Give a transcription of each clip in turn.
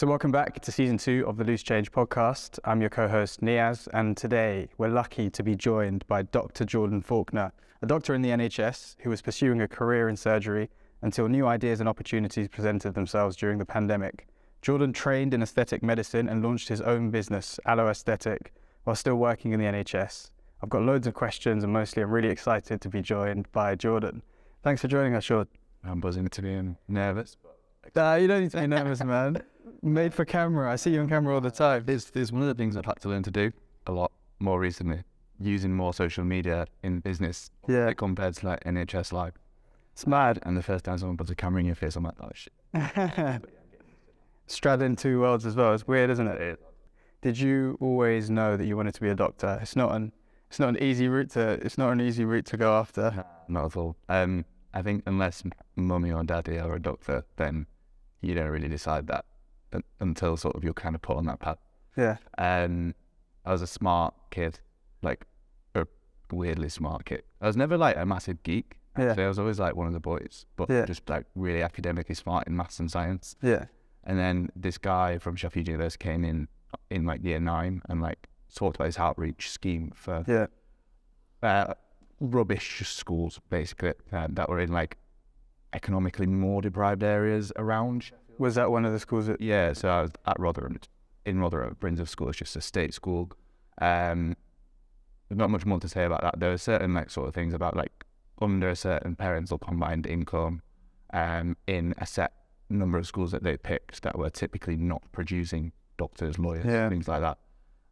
So welcome back to season 2 of the Loose Change podcast. I'm your co-host Niaz, and today we're lucky to be joined by Dr Jordan Faulkner, a doctor in the NHS who was pursuing a career in surgery until new ideas and opportunities presented themselves during the pandemic. Jordan trained in aesthetic medicine and launched his own business, Allo Aesthetic, while still working in the NHS. I've got loads of questions and mostly I'm really excited to be joined by Jordan. Thanks for joining us, Jordan. I'm buzzing to be nervous. You don't need to be nervous, man. Made for camera. I see you on camera all the time. There's one of the things I've had to learn to do a lot more recently, using more social media in business compared to like NHS Live. It's mad. And the first time someone puts a camera in your face, I'm like, oh shit. Straddling two worlds as well. It's weird, isn't it? Did you always know that you wanted to be a doctor? It's not an easy route to go after. Not at all. I think unless mummy or daddy are a doctor, then you don't really decide that until sort of you're kind of put on that path. Yeah. I was a smart kid, like a weirdly smart kid. I was never like a massive geek. Actually. I was always like one of the boys, but just like really academically smart in maths and science. Yeah. And then this guy from Sheffield University came in like year 9 and like talked about his outreach scheme for rubbish schools, basically, that were in like economically more deprived areas around Sheffield. Was that one of the schools that... Yeah, so I was at Rotherham. In Rotherham, Brinsov School is just a state school. There's not much more to say about that. There are certain like sort of things about like under a certain parental combined income in a set number of schools that they picked that were typically not producing doctors, lawyers, things like that.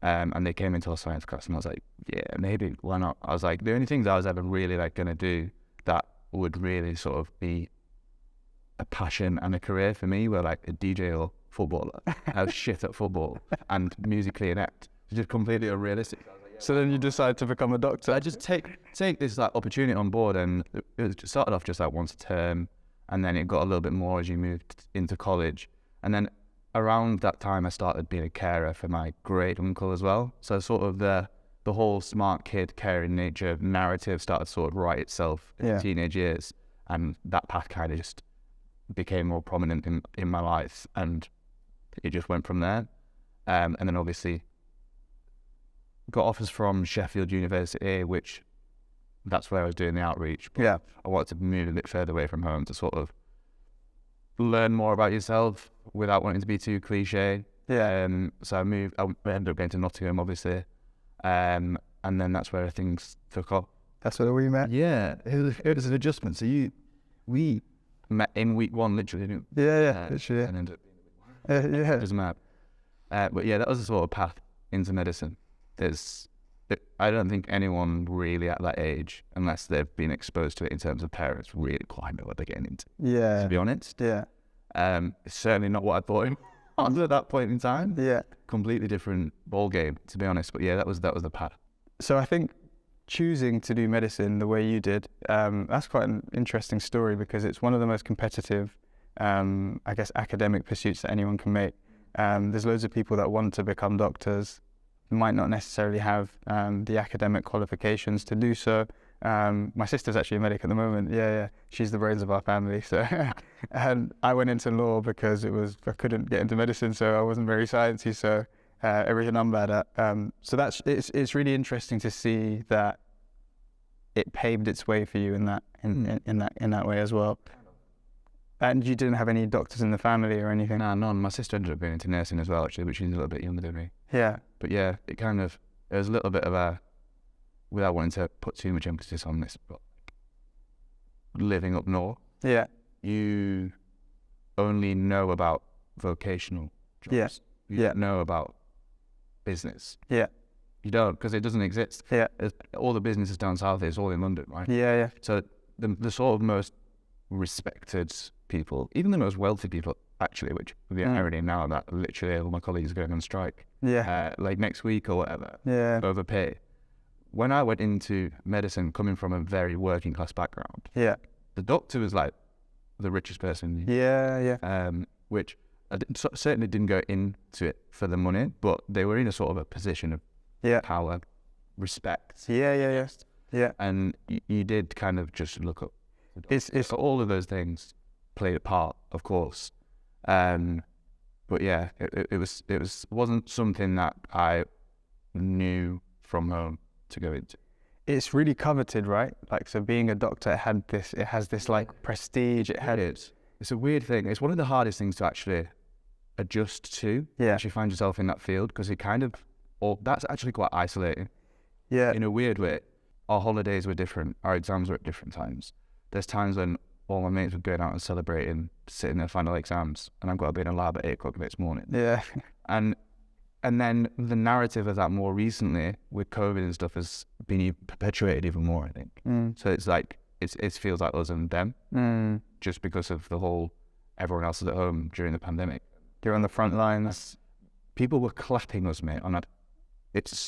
And they came into our science class and I was like, yeah, maybe, why not? I was like, the only things I was ever really like going to do that would really sort of be a passion and a career for me were like a DJ or footballer. I was shit at football and musically inept. It's just completely unrealistic. So then you decide to become a doctor? I just take this like opportunity on board, and it started off just like once a term, and then it got a little bit more as you moved into college. And then around that time, I started being a carer for my great uncle as well. So sort of the whole smart kid caring nature narrative started to sort of write itself in teenage years, and that path kind of just became more prominent in my life, and it just went from there. And then obviously got offers from Sheffield University, which that's where I was doing the outreach. But I wanted to move a bit further away from home to sort of learn more about yourself without wanting to be too cliche. So I ended up going to Nottingham, obviously. And then that's where things took off. That's where we met? Yeah, it was an adjustment. So we met in week 1, literally, didn't we? Literally. And ended up being it was mad. But yeah, that was the sort of path into medicine. I don't think anyone really at that age, unless they've been exposed to it in terms of parents, really quite know what they're getting into. Yeah. To be honest. Yeah. It's certainly not what I thought it was at that point in time. Yeah. Completely different ball game, to be honest. But yeah, that was the path. So I think choosing to do medicine the way you did, that's quite an interesting story because it's one of the most competitive, I guess, academic pursuits that anyone can make. There's loads of people that want to become doctors, might not necessarily have the academic qualifications to do so. My sister's actually a medic at the moment. She's the brains of our family. So, and I went into law because I couldn't get into medicine, so I wasn't very sciencey. So everything I'm bad at. So it's really interesting to see that it paved its way for you in that way as well. And you didn't have any doctors in the family or anything? Nah, none. My sister ended up going into nursing as well, actually, but she's a little bit younger than me. Yeah. But yeah, it was a little bit of without wanting to put too much emphasis on this, but living up north, you only know about vocational jobs. You don't know about business. Yeah. You don't, because it doesn't exist. Yeah. All the businesses down south, it's all in London, right? Yeah. So the sort of most respected people, even the most wealthy people, actually, which the irony now that literally all my colleagues are going on strike. Like next week or whatever. Over pay. When I went into medicine, coming from a very working class background, the doctor was like the richest person. Which I certainly didn't go into it for the money, but they were in a sort of a position of power, respect. And you did kind of just look up. It's all of those things played a part, of course. But yeah, it wasn't something that I knew from home to go into. It's really coveted, right? Like, so being a doctor, it has this like prestige. It's a weird thing. It's one of the hardest things to actually adjust to. Yeah. Actually find yourself in that field, because that's actually quite isolating. Yeah. In a weird way. Our holidays were different. Our exams were at different times. There's times when all my mates were going out and celebrating, sitting their final exams, and I've got to be in a lab at 8 o'clock the next morning. Yeah. And then the narrative of that more recently with COVID and stuff has been perpetuated even more, I think. So it's like, it feels like us and them, just because of the whole, everyone else is at home during the pandemic. You're on the front lines. People were clapping us, mate, on that.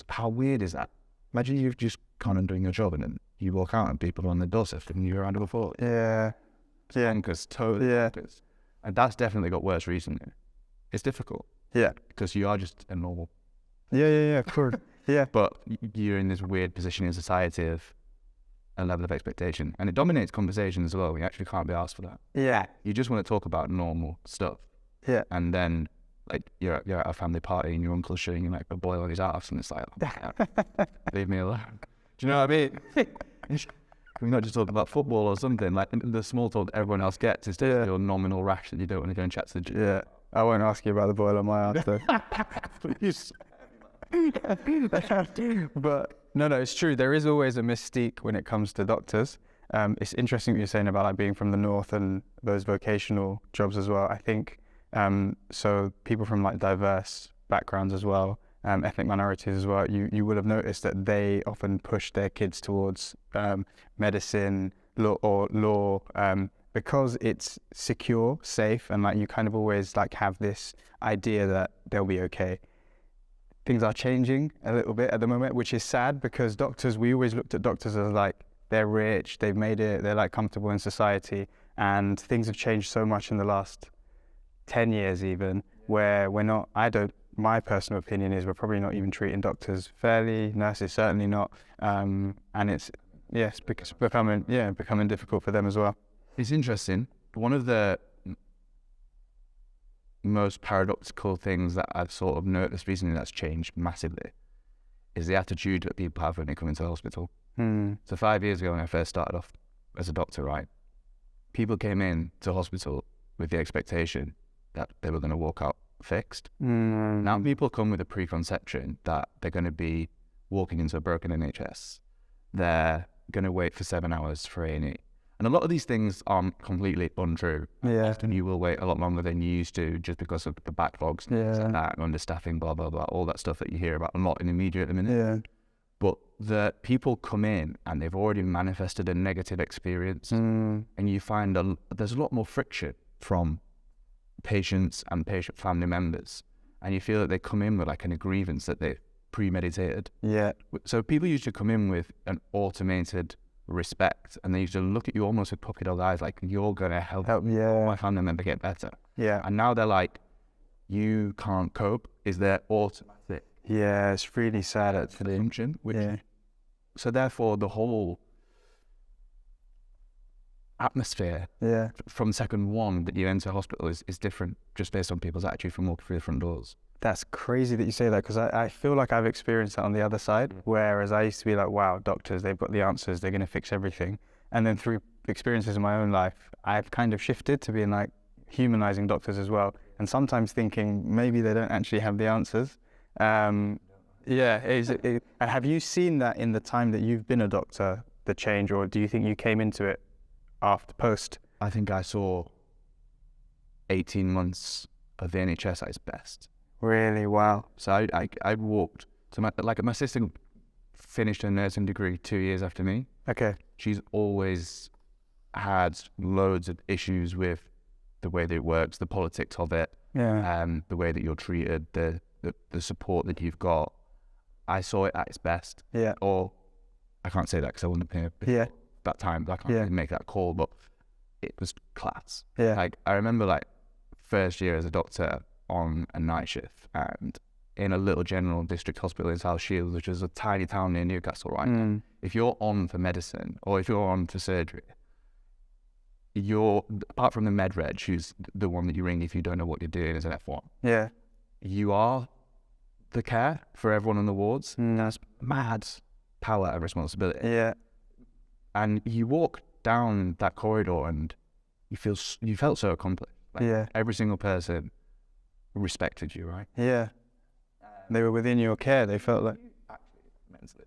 How weird is that? Imagine you've just gone and doing your job, and then you walk out and people are on the doorstep and you're around of applause. Yeah. Yeah. Bonkers, totally bonkers. And that's definitely got worse recently. It's difficult. Yeah. Because you are just a normal. Yeah, of course. Yeah. But you're in this weird position in society of a level of expectation. And it dominates conversation as well. You actually can't be asked for that. Yeah. You just want to talk about normal stuff. Yeah. And then, like, you're at a family party and your uncle's showing you like a boil on his arse, and it's like, oh, leave me alone. Do you know what I mean? Can we not just talk about football or something? Like, the small talk that everyone else gets is just your nominal rash that you don't want to go and chat to the gym. Yeah. I won't ask you about the boil on my arse though. Please. But no, it's true. There is always a mystique when it comes to doctors. It's interesting what you're saying about like being from the north and those vocational jobs as well. I think so people from like diverse backgrounds as well, ethnic minorities as well, you would have noticed that they often push their kids towards medicine, law, because it's secure, safe, and like you kind of always like have this idea that they'll be okay. Things are changing a little bit at the moment, which is sad, because we always looked at doctors as like, they're rich, they've made it, they're like comfortable in society, and things have changed so much in the last 10 years even, where my personal opinion is we're probably not even treating doctors fairly, nurses certainly not, and it's becoming difficult for them as well. It's interesting. One of the most paradoxical things that I've sort of noticed recently that's changed massively is the attitude that people have when they come into the hospital. So 5 years ago when I first started off as a doctor, right, people came in to hospital with the expectation that they were going to walk out fixed. Now people come with a preconception that they're going to be walking into a broken NHS. They're going to wait for 7 hours for A&E. And a lot of these things aren't completely untrue. Yeah. Often you will wait a lot longer than you used to just because of the backlogs and that, and understaffing, blah, blah, blah, all that stuff that you hear about a lot in the media at the minute. Yeah. But the people come in and they've already manifested a negative experience, and you find there's a lot more friction from patients and patient family members, and you feel that they come in with like a grievance that they premeditated. Yeah. So people used to come in with an automated respect, and they used to look at you almost with puppy dog eyes, like you're gonna help my family member get better. Yeah. And now they're like, you can't cope. Is there automatic? Yeah, it's really sad actually. Assumption, so therefore the whole atmosphere from second one that you enter hospital is different, just based on people's attitude from walking through the front doors. That's crazy that you say that, because I feel like I've experienced that on the other side, whereas I used to be like, wow, doctors, they've got the answers, they're going to fix everything. And then through experiences in my own life, I've kind of shifted to being like humanizing doctors as well, and sometimes thinking maybe they don't actually have the answers. And have you seen that in the time that you've been a doctor, the change, or do you think you came into it post? I think I saw 18 months of the NHS at its best. Really? Wow. So I walked to my sister finished her nursing degree 2 years after me. Okay. She's always had loads of issues with the way that it works, the politics of it, the way that you're treated, the support that you've got. I saw it at its best. Yeah. Or I can't say that because I wasn't here that time. I can't really make that call, but it was class. Yeah. Like I remember like first year as a doctor on a night shift and in a little general district hospital in South Shields, which is a tiny town near Newcastle, right? If you're on for medicine or if you're on for surgery, you're, apart from the med reg, who's the one that you ring if you don't know what you're doing as an F1, Yeah. you are the care for everyone in the wards. That's mad power and responsibility. Yeah. And you walk down that corridor and you felt so accomplished. Like, Yeah. every single person respected you, right? Yeah. They were within your care. They felt like. Actually, mentally,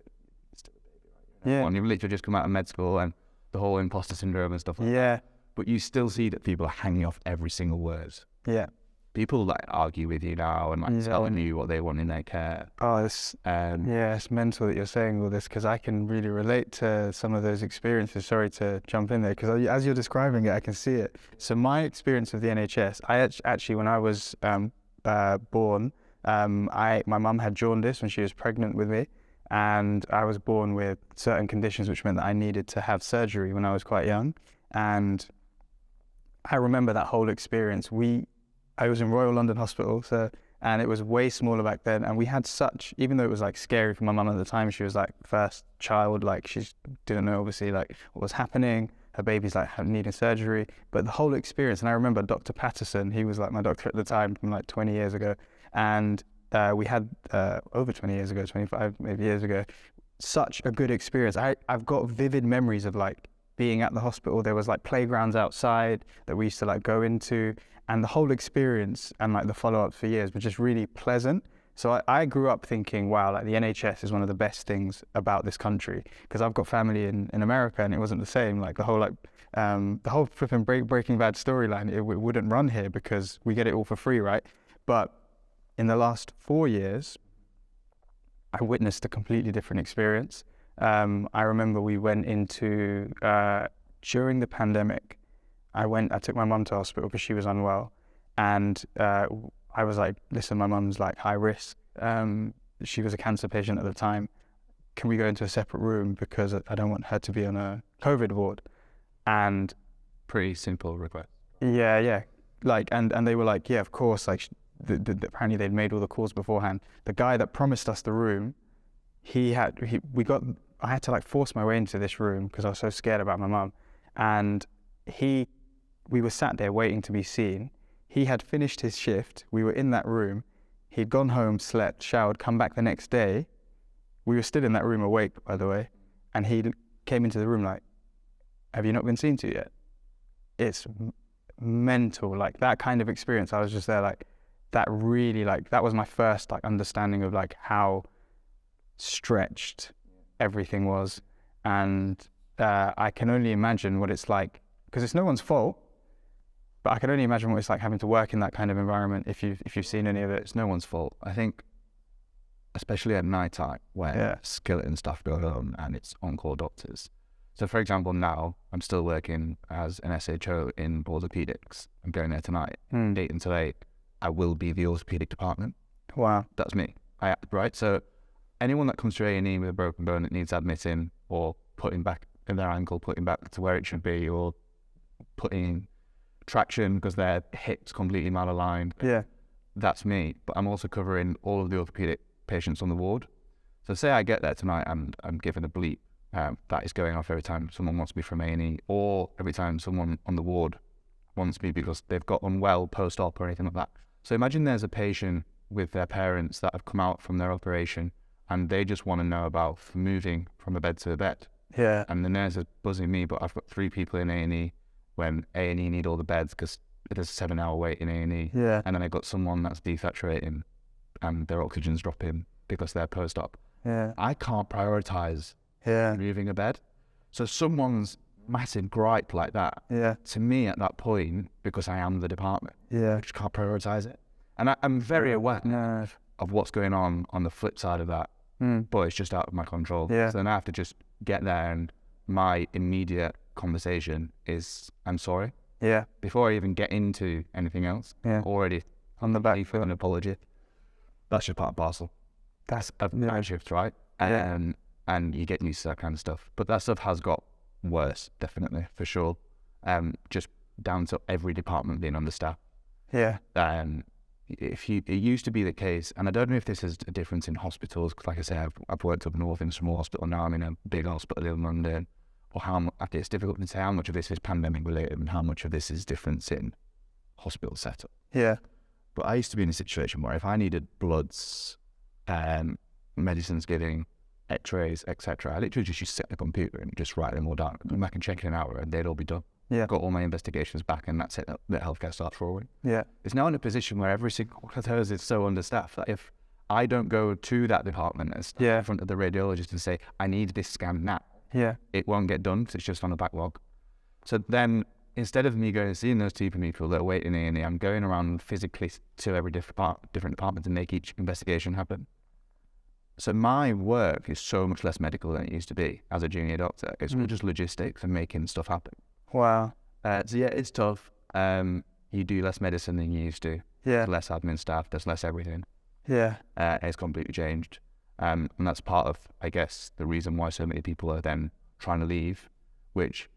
you're still a baby, right? Yeah. And you've literally just come out of med school and the whole imposter syndrome and stuff like that. Yeah. But you still see that people are hanging off every single word. Yeah. People like argue with you now and like telling you what they want in their care. Oh, it's it's mental that you're saying all this, because I can really relate to some of those experiences. Sorry to jump in there, because as you're describing it, I can see it. So my experience of the NHS, I actually, when I was born, my mum had jaundice when she was pregnant with me, and I was born with certain conditions which meant that I needed to have surgery when I was quite young. And I remember that whole experience. I was in Royal London Hospital, and it was way smaller back then, and we had even though it was like scary for my mum at the time, she was like first child, like she didn't know obviously like what was happening, her baby's like needing surgery, but the whole experience. And I remember Dr Patterson, he was like my doctor at the time from like 20 years ago, and we had over 20 years ago, 25 maybe years ago, such a good experience. I've got vivid memories of like being at the hospital. There was like playgrounds outside that we used to like go into, and the whole experience and like the follow-ups for years were just really pleasant. So I grew up thinking, wow, like the NHS is one of the best things about this country, because I've got family in America, and it wasn't the same. Like the whole flipping Breaking Bad storyline, it wouldn't run here because we get it all for free, right? But in the last 4 years, I witnessed a completely different experience. I remember we went into, during the pandemic, I took my mum to hospital because she was unwell, and I was like, listen, my mum's like high risk. She was a cancer patient at the time. Can we go into a separate room, because I don't want her to be on a COVID ward? And pretty simple request. Yeah. Like, and they were like, yeah, of course. Like, apparently they'd made all the calls beforehand. The guy that promised us the room, I had to like force my way into this room because I was so scared about my mum. And we were sat there waiting to be seen. He had finished his shift. We were in that room. He'd gone home, slept, showered, come back the next day. We were still in that room awake, by the way. And he came into the room like, have you not been seen to yet? It's mental, like that kind of experience. I was just there like, that really, like, that was my first like understanding of like how stretched everything was. And I can only imagine what it's like, because it's no one's fault, but I can only imagine what it's like having to work in that kind of environment if you've seen any of it. It's no one's fault. I think, especially at night time when skeleton stuff going on and it's on-call doctors. So for example, now I'm still working as an SHO in orthopedics. I'm going there tonight, 8 until 8. I will be the orthopedic department. Wow. That's me. Right? So anyone that comes to A&E with a broken bone that needs admitting or putting back in their ankle, putting back to where it should be, or putting traction because their hip's completely malaligned. Yeah. That's me. But I'm also covering all of the orthopedic patients on the ward. So say I get there tonight and I'm given a bleep that is going off every time someone wants me from A&E, or every time someone on the ward wants me because they've got unwell post-op or anything like that. So imagine there's a patient with their parents that have come out from their operation and they just want to know about moving from a bed to a bed. Yeah. And the nurse is buzzing me, but I've got 3 people in A&E when A&E need all the beds because there's a 7-hour wait in A&E. Yeah. And then I got someone that's desaturating and their oxygen's dropping because they're post-op. Yeah. I can't prioritize moving a bed. So someone's massive gripe like that, to me at that point, because I am the department, I just can't prioritize it. And I'm very aware of what's going on the flip side of that, but it's just out of my control. So then I have to just get there, and my immediate conversation is, I'm sorry. Before I even get into anything else, already on the back foot, an apology. That's just part and parcel. That's a night shift, right? And you get used to that kind of stuff. But that stuff has got worse, definitely, for sure. Just down to every department being understaffed. It used to be the case, and I don't know if this is a difference in hospitals, because like I say, I've worked up north in a small hospital, now I'm in a big hospital in London. or it's difficult to say how much of this is pandemic related and how much of this is difference in hospital setup. Yeah. But I used to be in a situation where if I needed bloods, medicines giving, x-rays, etc., I literally just used to sit at the computer and just write them all down, come back and check in an hour, and they'd all be done. Yeah. Got all my investigations back, and that's it. The healthcare starts rolling. Yeah. It's now in a position where every single one of those is so understaffed that if I don't go to that department and stand in front of the radiologist and say, I need this scan now, it won't get done because it's just on a backlog. So then, instead of me going and seeing those two people that are waiting in A&E, I'm going around physically to every different department to make each investigation happen. So my work is so much less medical than it used to be as a junior doctor. It's just logistics and making stuff happen. Wow. So yeah, it's tough. You do less medicine than you used to. Yeah. There's less admin staff. There's less everything. Yeah. It's completely changed. And that's part of, I guess, the reason why so many people are then trying to leave, which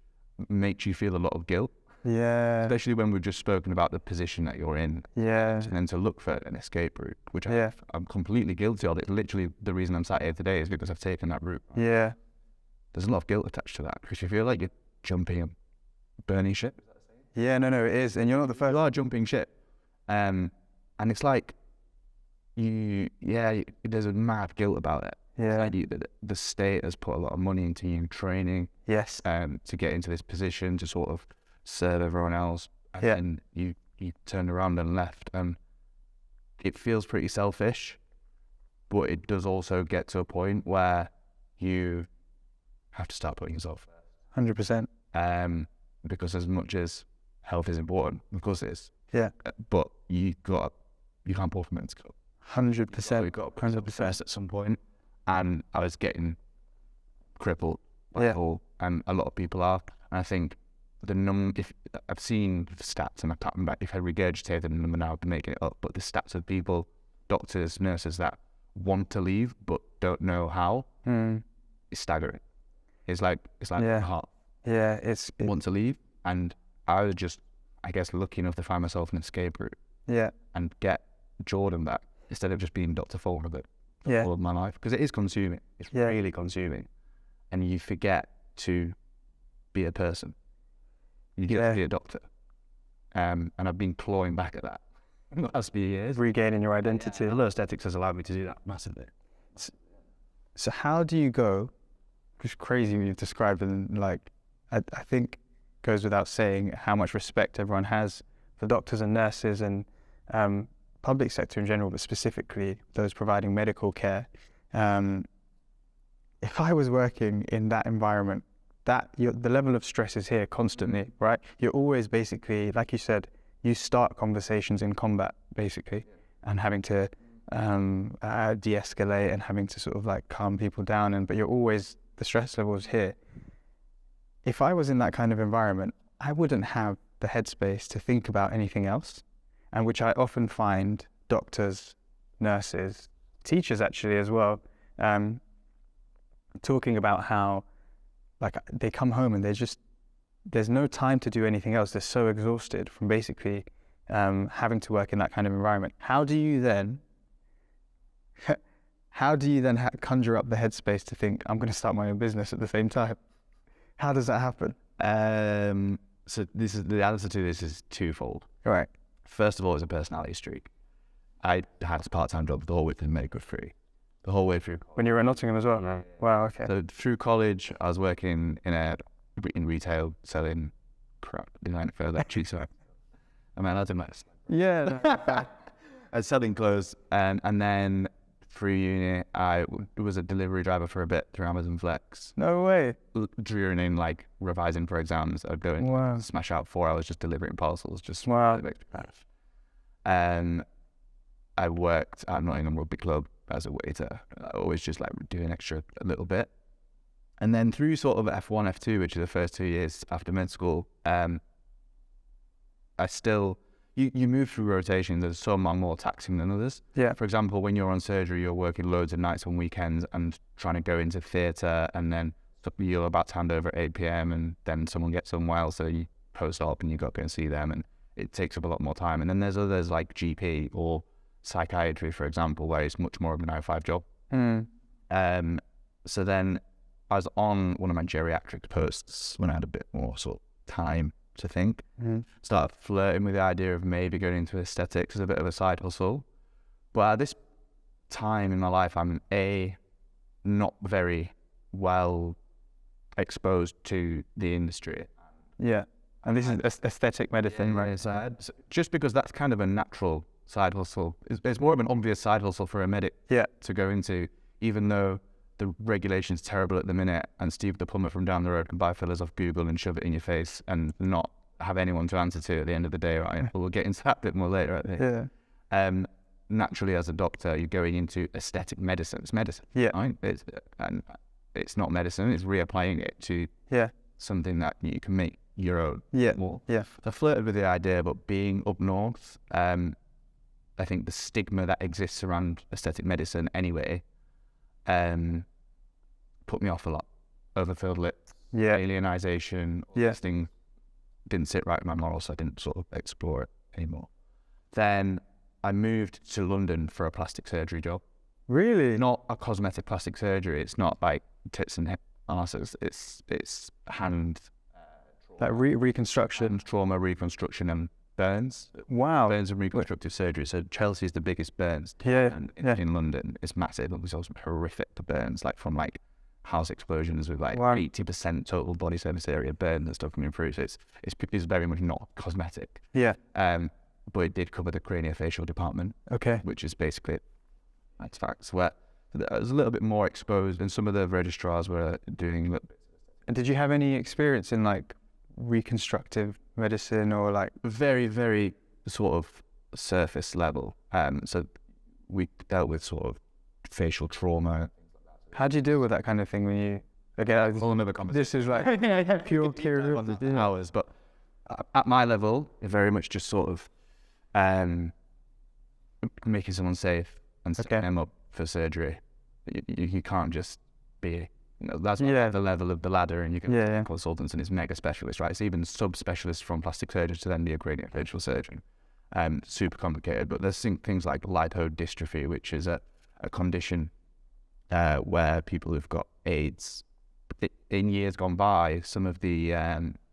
makes you feel a lot of guilt. Yeah. Especially when we've just spoken about the position that you're in. Yeah. And then to look for an escape route, which I'm completely guilty of. It's literally the reason I'm sat here today is because I've taken that route. Yeah. There's a lot of guilt attached to that because you feel like you're jumping a burning ship. Yeah, no, it is. And you're not the first. You are jumping ship. And it's like, there's a mad guilt about it. Yeah. Like the state has put a lot of money into you training. Yes. To get into this position to sort of serve everyone else. And then you turned around and left. And it feels pretty selfish, but it does also get to a point where you have to start putting yourself first. 100%. Because as much as health is important, of course it is. Yeah. But you can't pour from men's cup. 100%. We got to put yourself first at some point. And I was getting crippled by it all, and a lot of people are. And I think if I've seen stats, and I can't remember if I regurgitate the number now, I've been making it up, but the stats of people, doctors, nurses that want to leave but don't know how is staggering. It's like half. Yeah, it's want to leave, and I was just, I guess, lucky enough to find myself an escape route. Yeah. And get Jordan back instead of just being Dr. Faulkner all of my life, because it is consuming. It's really consuming, and you forget to be a person. You get to be a doctor, and I've been clawing back at that the last few years. Regaining your identity. Allo Aesthetics has allowed me to do that massively. So how do you go? It's crazy what you've described, and like I think goes without saying how much respect everyone has for doctors and nurses and public sector in general, but specifically those providing medical care. If I was working in that environment, the level of stress is here constantly, right? You're always basically, like you said, you start conversations in combat, basically, and having to de-escalate and having to sort of like calm people down, but you're always, the stress level is here. If I was in that kind of environment, I wouldn't have the headspace to think about anything else, and which I often find doctors, nurses, teachers actually as well, talking about how like they come home and there's no time to do anything else. They're so exhausted from basically having to work in that kind of environment. How do you then conjure up the headspace to think, I'm going to start my own business at the same time? How does that happen? So the answer to this is twofold. Right. First of all, it's a personality streak. I had a part-time job the whole way through medical free. The whole way through. When you were in Nottingham as well? Yeah. Wow, okay. So through college, I was working in retail, selling crap, designing for electric. So I mean, I didn't like. Yeah. I was selling clothes, and then through uni, I was a delivery driver for a bit through Amazon Flex. No way. During in like revising for exams, I'd go and smash out 4 hours just delivering parcels. Just wow. I worked at Nottingham Rugby Club as a waiter. I always just like doing extra a little bit. And then through sort of F1, F2, which are the first 2 years after med school, I still, you move through rotations. There's some are more taxing than others. Yeah. For example, when you're on surgery, you're working loads of nights on weekends and trying to go into theatre, and then you're about to hand over at 8 p.m. and then someone gets unwell, so you post-op and you got to go and see them, and it takes up a lot more time. And then there's others like GP or psychiatry, for example, where it's much more of a 9-to-5 job. So then I was on one of my geriatrics posts when I had a bit more sort of time to think. Started flirting with the idea of maybe going into aesthetics as a bit of a side hustle. But at this time in my life, I'm not very well exposed to the industry. Yeah. And this is aesthetic medicine, right? So just because that's kind of a natural side hustle. It's more of an obvious side hustle for a medic to go into, even though the regulation's terrible at the minute and Steve the plumber from down the road can buy fillers off Google and shove it in your face and not have anyone to answer to at the end of the day, right? But we'll get into that a bit more later, I think. Yeah. Naturally, as a doctor, you're going into aesthetic medicine. It's medicine, right? It's not medicine. It's reapplying it to something that you can make your own. More. So I flirted with the idea, but being up north, I think the stigma that exists around aesthetic medicine anyway, put me off a lot. Overfilled lips, alienization, all these things didn't sit right with my morals, so I didn't sort of explore it anymore. Then I moved to London for a plastic surgery job. Really? Not a cosmetic plastic surgery. It's not like tits and hip analysis. It's hand like reconstruction, hand trauma, reconstruction, and burns. Wow. Burns and reconstructive surgery. So Chelsea is the biggest burns in London. It's massive. There's also horrific burns, like from like house explosions with like 80% total body surface area burn and stuff coming through. So it's very much not cosmetic. But it did cover the craniofacial department. Which is basically that's facts. Where I was a little bit more exposed, and some of the registrars were doing a little bit. And did you have any experience in like reconstructive medicine or like very, very sort of surface level? So we dealt with sort of facial trauma. How do you deal with that kind of thing when you again? Whole another conversation. This is like pure curiosity. Hours, but at my level, it very much just sort of making someone safe and setting them up for surgery. You can't just be, that's not the level of the ladder, and you can have consultants and it's mega specialist, right? It's even subspecialists from plastic surgeons to then be a craniofacial surgeon. Super complicated, but there's things like lipodystrophy, which is a condition where people who've got AIDS, in years gone by, some of the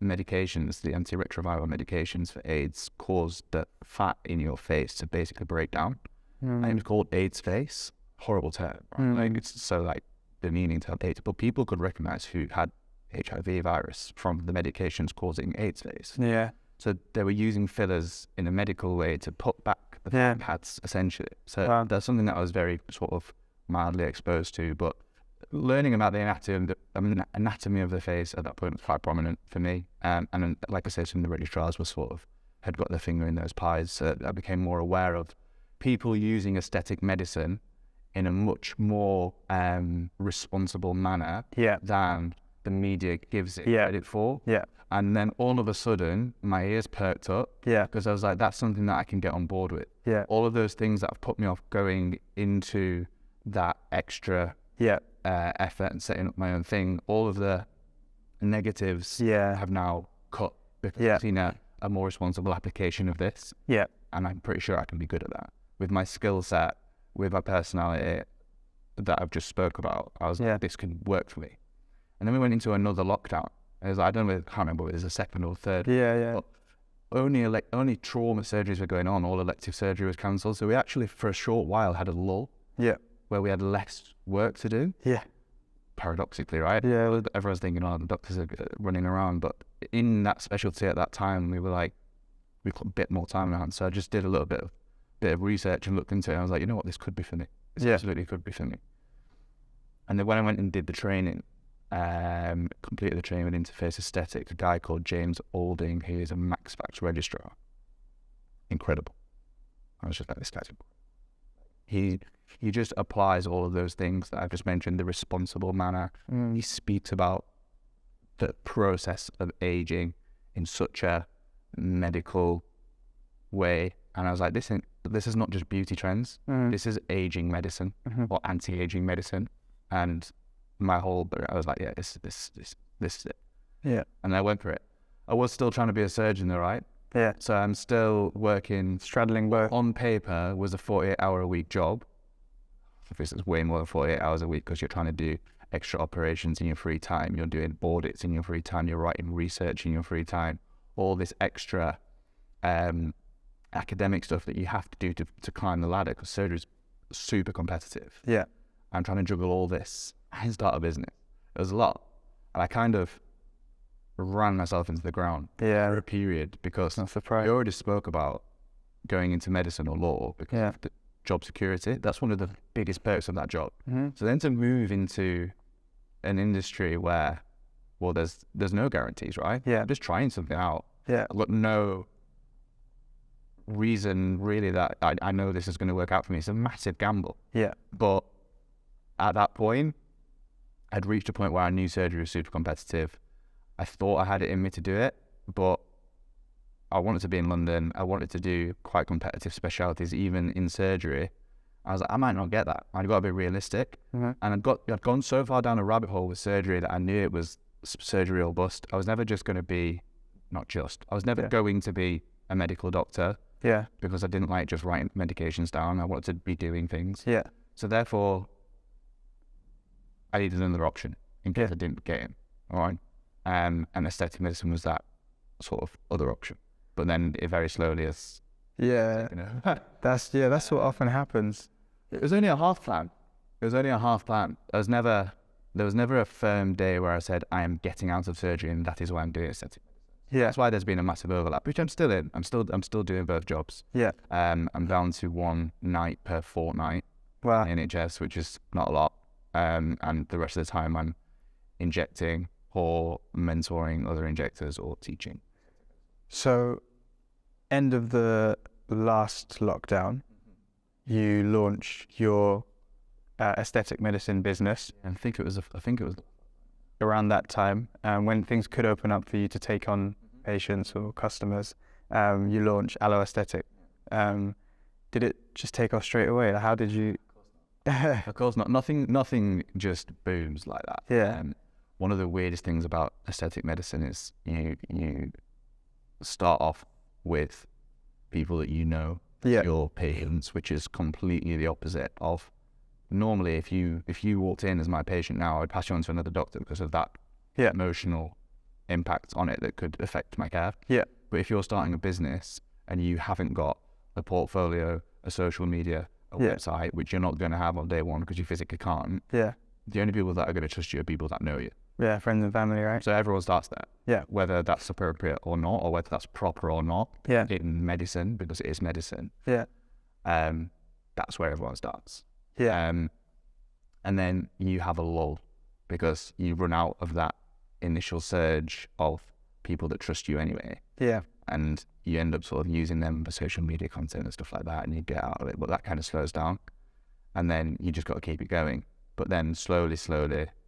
medications, the antiretroviral medications for AIDS, caused the fat in your face to basically break down. And it was called AIDS face. Horrible term. Right? Like, it's so like demeaning to have AIDS, but people could recognize who had HIV virus from the medications causing AIDS face. So they were using fillers in a medical way to put back the fat pads, essentially. So that's something that I was very sort of mildly exposed to, but learning about the anatomy of the face at that point was quite prominent for me. And then, like I said, some of the registrars were sort of had got their finger in those pies. So I became more aware of people using aesthetic medicine in a much more responsible manner than the media gives it credit for. And then all of a sudden, my ears perked up because I was like, that's something that I can get on board with. All of those things that have put me off going into that extra effort and setting up my own thing, all of the negatives have now cut because I've seen a more responsible application of this. And I'm pretty sure I can be good at that. With my skill set, with my personality that I've just spoke about, I was like, this could work for me. And then we went into another lockdown. I was like, I can't remember whether it was the second or third. But only trauma surgeries were going on. All elective surgery was cancelled. So we actually, for a short while, had a lull. Where we had less work to do. Paradoxically, right? Everyone's thinking, oh, the doctors are running around. But in that specialty at that time, we were like, we've got a bit more time now. So I just did a little bit of research and looked into it. And I was like, you know what, this could be for me. This absolutely could be for me. And then when I went and did the training, completed the training with Interface Aesthetic, a guy called James Alding, who is a MaxFax registrar. Incredible. I was just like, this guy's important. He just applies all of those things that I've just mentioned, the responsible manner. He speaks about the process of aging in such a medical way. And I was like, this is not just beauty trends. This is aging medicine or anti-aging medicine. And I was like, this is it. And I went for it. I was still trying to be a surgeon though, right? So I'm still working. Straddling both. On paper was a 48-hour-a-week job. This is way more than 48 hours a week because you're trying to do extra operations in your free time, you're doing audits in your free time, you're writing research in your free time, all this extra academic stuff that you have to do to climb the ladder, because surgery is super competitive. Yeah. I'm trying to juggle all this and start a business. It was a lot. And I kind of ran myself into the ground for a period, because Not surprised. we already spoke about going into medicine or law because of the job security. That's one of the biggest perks of that job. So then to move into an industry where, well, there's no guarantees, right? Yeah. I'm just trying something out. Yeah. I've got no reason really that I know this is going to work out for me. It's a massive gamble. Yeah. But at that point, I'd reached a point where I knew surgery was super competitive. I thought I had it in me to do it, but I wanted to be in London. I wanted to do quite competitive specialties, even in surgery. I was like, I might not get that. I've got to be realistic. And I'd gone so far down a rabbit hole with surgery that I knew it was surgery or bust. I was never just going to be, I was never going to be a medical doctor. Yeah. Because I didn't like just writing medications down. I wanted to be doing things. Yeah. So therefore, I needed another option in case I didn't get in. All right. And aesthetic medicine was that sort of other option. But then it very slowly has. Yeah. That's what often happens. It was only a half plan. There was never a firm day where I said, I am getting out of surgery and that is why I'm doing aesthetic medicine. Yeah. That's why there's been a massive overlap, which I'm still in. I'm still doing both jobs. Yeah. I'm down to one night per fortnight. Wow. In NHS, which is not a lot. And the rest of the time I'm injecting or mentoring other injectors or teaching. So, end of the last lockdown, you launched your aesthetic medicine business. I think it was Around that time, when things could open up for you to take on patients or customers, you launched Allo Aesthetic. Did it just take off straight away? How did you? Of course not. Nothing just booms like that. Yeah. One of the weirdest things about aesthetic medicine is you start off with people that you know, your patients, which is completely the opposite of normally. If you walked in as my patient now, I'd pass you on to another doctor because of that emotional impact on it that could affect my care. Yeah. But if you're starting a business and you haven't got a portfolio, a social media, a website, which you're not going to have on day one because you physically can't. Yeah. The only people that are going to trust you are people that know you. Yeah, friends and family, right? So everyone starts there. Yeah. Whether that's appropriate or not, or whether that's proper or not. Yeah. In medicine, because it is medicine. Yeah. That's where everyone starts. Yeah. And then you have a lull because you run out of that initial surge of people that trust you anyway. Yeah. And you end up sort of using them for social media content and stuff like that, and you get out of it. But that kind of slows down, and then you just got to keep it going. But then slowly,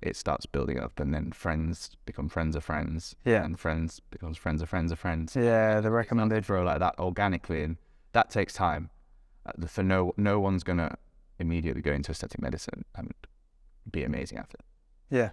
it starts building up, and then friends become friends of friends. Yeah. And friends becomes friends of friends of friends. Yeah, the recommended Grow like that organically, and that takes time. For no one's gonna immediately go into aesthetic medicine and be amazing at it. Yeah.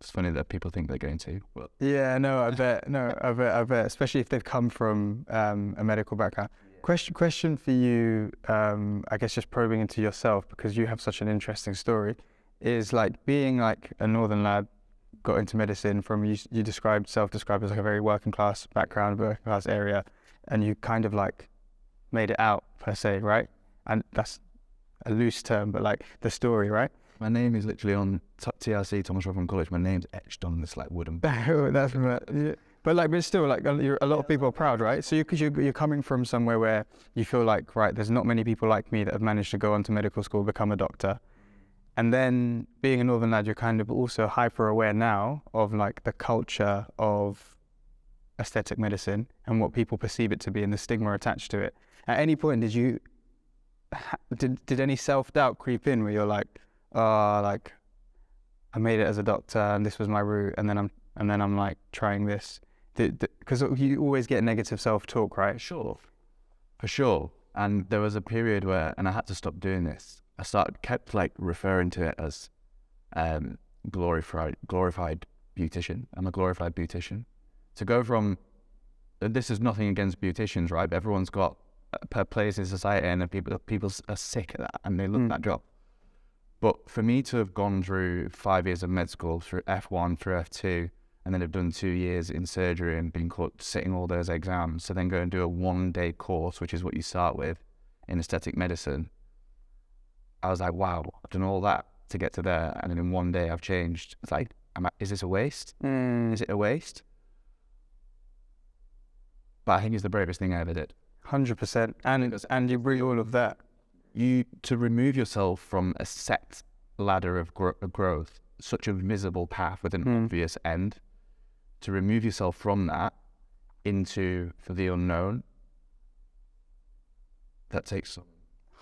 It's funny that people think they're going to. Well, yeah, no, I bet, especially if they've come from a medical background. Yeah. Question for you, I guess just probing into yourself, because you have such an interesting story, is like being like a northern lad, got into medicine from, you self-described as like a very working class background, working class area, and you kind of like made it out per se, right? And that's a loose term, but like the story, right? My name is literally on TRC, Thomas Rotherham College. My name's etched on this like wooden. That's right. Yeah. But still, like a lot of people are proud, right? So you're coming from somewhere where you feel like, right, there's not many people like me that have managed to go on to medical school, become a doctor. And then being a northern lad, you're kind of also hyper aware now of like the culture of aesthetic medicine and what people perceive it to be and the stigma attached to it. At any point, did any self-doubt creep in where you're like, like I made it as a doctor and this was my route, and then I'm like trying this, because you always get negative self-talk, right? For sure. And there was a period where, and I had to stop doing this. Kept like referring to it as glorified beautician. I'm a glorified beautician. To go from, this is nothing against beauticians, right? But everyone's got a place in society, and people are sick of that, and they love that job. But for me to have gone through 5 years of med school, through F1, through F2, and then have done 2 years in surgery and been caught sitting all those exams, to then go and do a 1-day course, which is what you start with in aesthetic medicine, I was like, wow, I've done all that to get to there, and then in 1 day I've changed. It's like, is this a waste? Is it a waste? But I think it's the bravest thing I ever did. 100%. And you bring all of that. To remove yourself from a set ladder of growth, such a visible path with an obvious end, to remove yourself from that into for the unknown, that takes some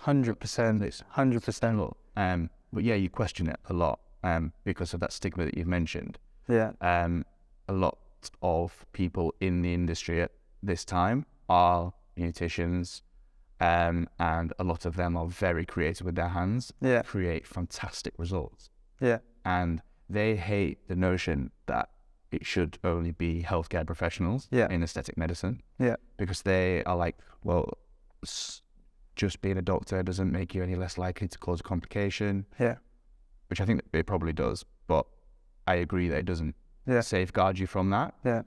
100%. 100%. But yeah, you question it a lot because of that stigma that you've mentioned. Yeah. A lot of people in the industry at this time are beauticians, and a lot of them are very creative with their hands. Yeah. Create fantastic results. Yeah. And they hate the notion that it should only be healthcare professionals in aesthetic medicine. Yeah. Because they are like, well, just being a doctor doesn't make you any less likely to cause a complication. Yeah. Which I think it probably does, but I agree that it doesn't safeguard you from that. Yeah.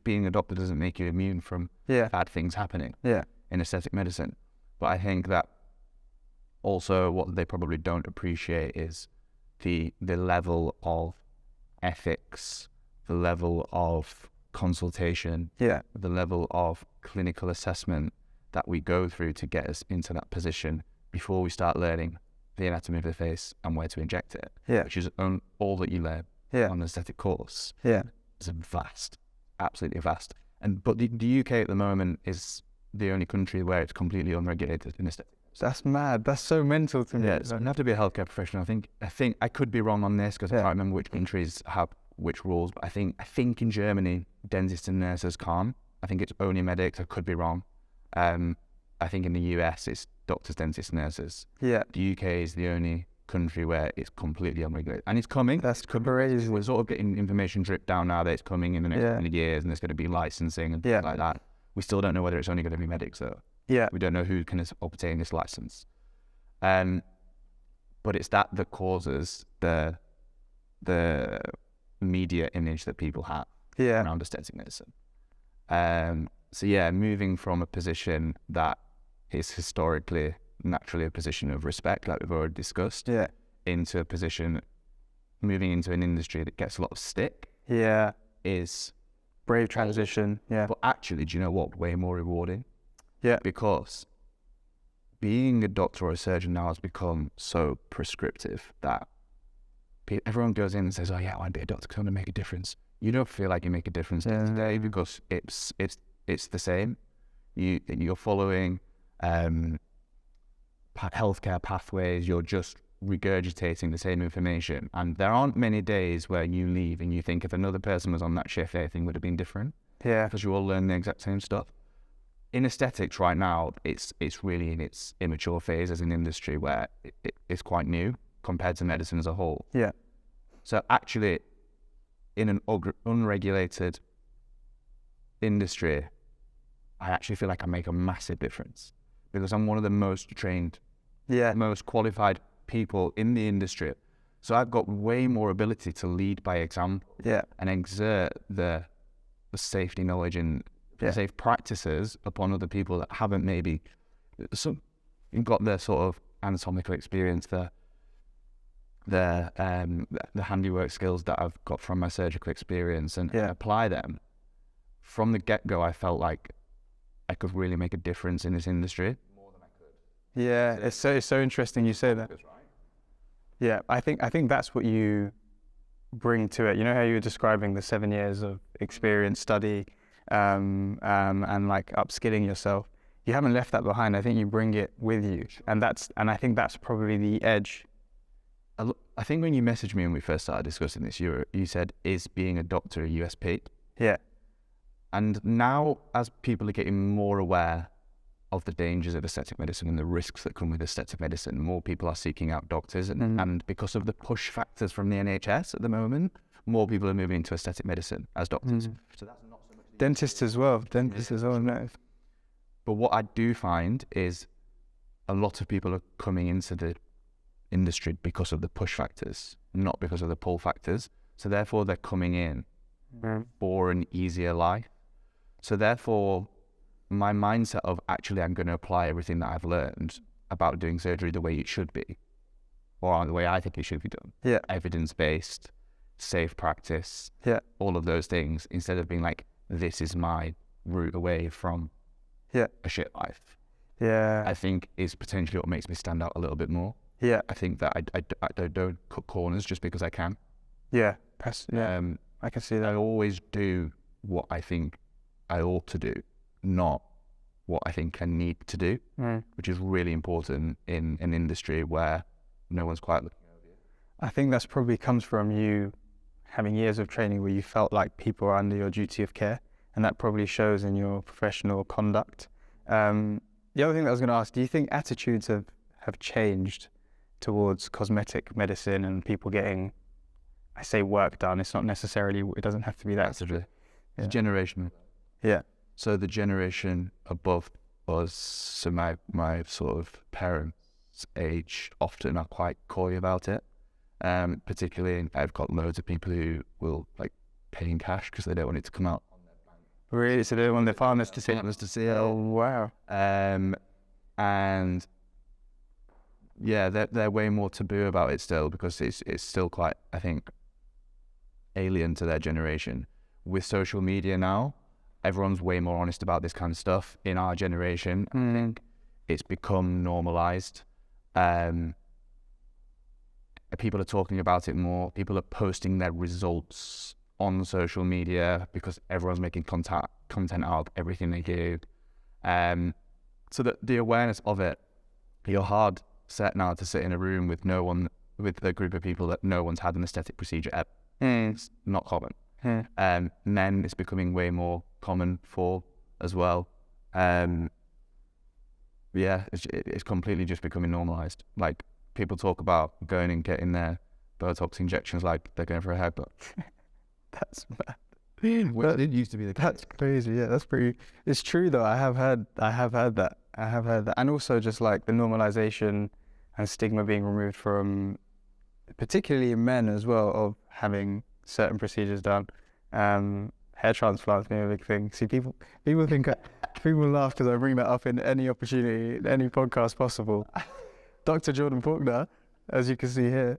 Being a doctor doesn't make you immune from bad things happening in aesthetic medicine. But I think that also what they probably don't appreciate is the level of ethics, the level of consultation, the level of clinical assessment that we go through to get us into that position before we start learning the anatomy of the face and where to inject it, which is all that you learn on an aesthetic course. Yeah. It's vast, absolutely vast. But the UK at the moment is the only country where it's completely unregulated in aesthetics. That's mad. That's so mental to me. Yeah, so you have to be a healthcare professional. I think I could be wrong on this because I can't remember which countries have which rules. But I think in Germany, dentists and nurses can't. I think it's only medics. I could be wrong. I think in the US, it's doctors, dentists, nurses. Yeah. The UK is the only country where it's completely unregulated, and it's coming. That's crazy. We're sort of getting information dripped down now that it's coming in the next 20 years, and there's going to be licensing and things like that. We still don't know whether it's only going to be medics though. Yeah. We don't know who can obtain this license. But it's that causes the media image that people have around aesthetic medicine. So yeah, moving from a position that is historically, naturally a position of respect, like we've already discussed, into a position, moving into an industry that gets a lot of stick, is brave transition. Yeah. But actually, do you know what? Way more rewarding. Yeah. Because being a doctor or a surgeon now has become so prescriptive that everyone goes in and says, "Oh yeah, I want to be a doctor because I want to make a difference." You don't feel like you make a difference today because it's the same. You're following healthcare pathways. You're just regurgitating the same information, and there aren't many days where you leave and you think if another person was on that shift, everything would have been different. Yeah, because you all learn the exact same stuff. In aesthetics right now, it's really in its immature phase as an industry where it's quite new compared to medicine as a whole. Yeah. So actually, in an unregulated industry, I actually feel like I make a massive difference because I'm one of the most trained, most qualified people in the industry. So I've got way more ability to lead by example and exert the safety knowledge and safe practices upon other people that haven't maybe got their sort of anatomical experience, the handiwork skills that I've got from my surgical experience and apply them. From the get-go, I felt like I could really make a difference in this industry. More than I could. Yeah, it's so interesting you say that. Yeah, I think that's what you bring to it. You know how you were describing the 7 years of experience, study, and like upskilling yourself. You haven't left that behind. I think you bring it with you, and I think that's probably the edge. I think when you messaged me when we first started discussing this, you said, "Is being a doctor a USP?" Yeah. And now, as people are getting more aware of the dangers of aesthetic medicine and the risks that come with aesthetic medicine, more people are seeking out doctors. And because of the push factors from the NHS at the moment, more people are moving into aesthetic medicine as doctors. So that's not so much dentists as well. No. But what I do find is a lot of people are coming into the industry because of the push factors, not because of the pull factors. So therefore they're coming in for an easier life. So therefore my mindset of actually I'm going to apply everything that I've learned about doing surgery the way it should be, or the way I think it should be done. Yeah. Evidence-based, safe practice, all of those things, instead of being like, this is my route away from a shit life. Yeah. I think is potentially what makes me stand out a little bit more. Yeah. I think that I don't cut corners just because I can. Yeah. I can see that. I always do what I think I ought to do, not what I think I need to do, which is really important in an industry where no one's quite looking over you. I think that's probably comes from you having years of training where you felt like people are under your duty of care, and that probably shows in your professional conduct. The other thing that I was going to ask, do you think attitudes have changed towards cosmetic medicine and people getting, I say, work done? It's not necessarily, it doesn't have to be that. Absolutely. It's generational. Yeah. So the generation above us, so my sort of parents' age, often are quite coy about it. Particularly, I've got loads of people who will like pay in cash because they don't want it to come out. Really? So they don't want their partners to see it? Oh, wow. And yeah, they're way more taboo about it still, because it's still quite, I think, alien to their generation. With social media now, everyone's way more honest about this kind of stuff. In our generation, I think it's become normalized. People are talking about it more. People are posting their results on social media because everyone's making content out of everything they do. So that the awareness of it, you're hard set now to sit in a room with a group of people that no one's had an aesthetic procedure ever. It's not common. Men, it's becoming way more common for as well. It's completely just becoming normalized. Like, people talk about going and getting their Botox injections like they're going for a haircut. That's mad. Well, it used to be the case. That's crazy. Yeah, that's pretty. It's true though. I have heard that, and also just like the normalization and stigma being removed from, particularly in men as well, of having certain procedures done. Hair transplants being a big thing. See, people think people laugh because I bring that up in any opportunity, any podcast possible. Dr. Jordan Faulkner, as you can see here,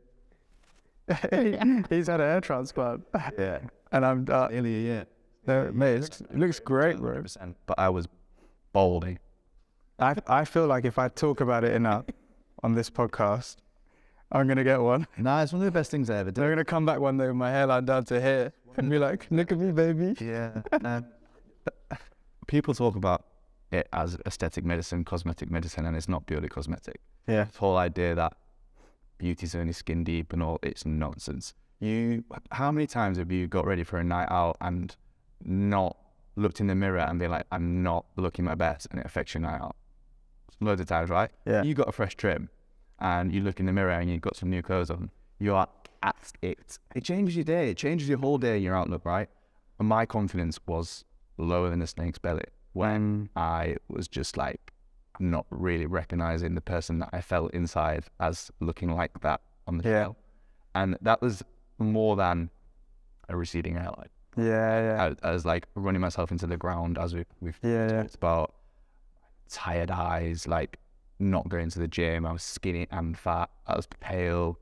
he's had a hair transplant. Yeah. And I'm nearly a year. No, mate, it looks great, bro. But I was balding. I feel like if I talk about it enough on this podcast, I'm gonna get one. Nah, it's one of the best things I ever did. I'm gonna come back one day with my hairline down to here and be like, "Look at me, baby." Yeah. People talk about it as aesthetic medicine, cosmetic medicine, and it's not purely cosmetic. Yeah. The whole idea that beauty's only skin deep and all, it's nonsense. How many times have you got ready for a night out and not looked in the mirror and been like, I'm not looking my best, and it affects your night out? Loads of times, right? Yeah. You got a fresh trim and you look in the mirror and you've got some new clothes on. You are at it. It changes your day. It changes your whole day, your outlook, right? And my confidence was lower than a snake's belly when I was just like not really recognizing the person that I felt inside as looking like that on the show. And that was more than a receding hairline. I was like running myself into the ground, as we've talked about. Tired eyes, like not going to the gym. I was skinny and fat. I was pale.